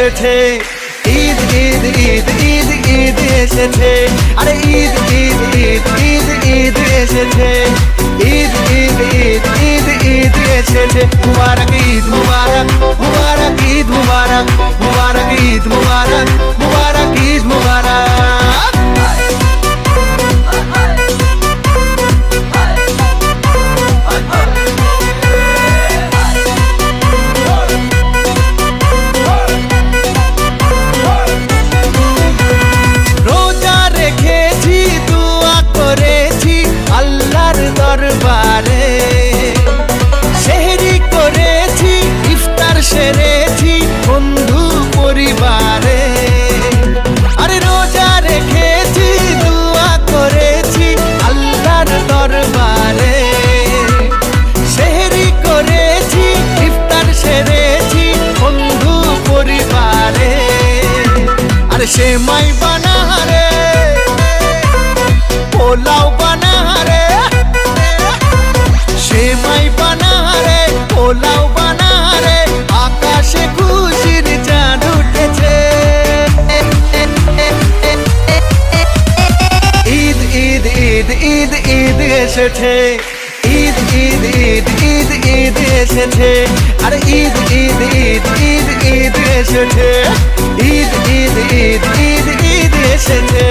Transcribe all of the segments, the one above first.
এসেছে, ঈদ ঈদ ঈদ ঈদ ঈদ এসেছে, আরে ঈদ ঈদ ঈদ ঈদ ঈদ এসেছে, ঈদ ঈদ ঈদ ঈদ ঈদ এসেছে। মুবারক ঈদ মুবারক, মুবারক ঈদ মুবারক, মুবারক ঈদ মুবারক, মুবারক ঈদ মুবারক। রোজা রেখেছি, দোয়া করেছি আল্লাহর দরবারে, সেহরি করেছি, ইফতার সেরেছি বন্ধু পরিবারে। আরে রোজা রেখেছি, দোয়া করেছি আল্লাহর দরবারে, সেহরি করেছি, ইফতার সেরেছি বন্ধু পরিবারে। আরে সেমাই বানা রে, পোলাও বানা রে, সেমাই বানা রে, পোলাও বানা রে, আকাশে খুশির চাঁদ উঠেছে। ঈদ ঈদ ঈদ ঈদ ঈদ এসেছে, ঈদ ঈদ ঈদ ঈদ ঈদ এসেছে, আরে ঈদ ঈদ ঈদ ঈদ ঈদ এসেছে, ঈদ ঈদ ঈদ ঈদ ঈদ এসেছে।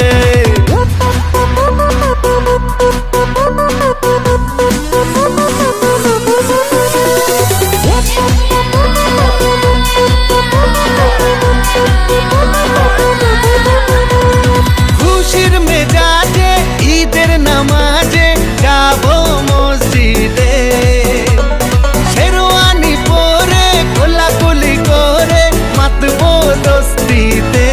খুশির মেজাজে ঈদের নামাজে যাবো মসজিদে, শেরওয়ানি পরে কোলাকুলি করে মাতবো দোস্তিতে।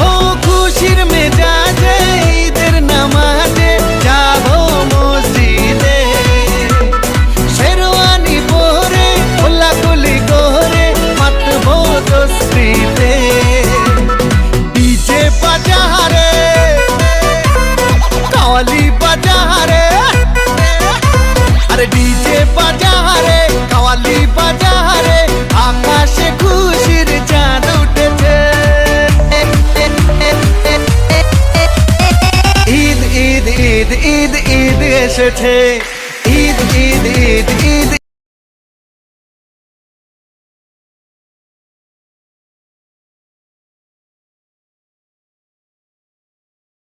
ও খুশির মেজাজে ঈদের নামাজে যাবো মসজিদে, শেরওয়ানি পরে কোলাকুলি করে মাতবো দোস্তিতে। ডিজে বাজারে, কাওয়ালি বাজারে, আরে ডিজে বাজারে, কাওয়ালি বাজারে, আকাশে খুশির চাঁদ উঠেছে। ঈদ ঈদ ঈদ ঈদ ঈদ এসেছে,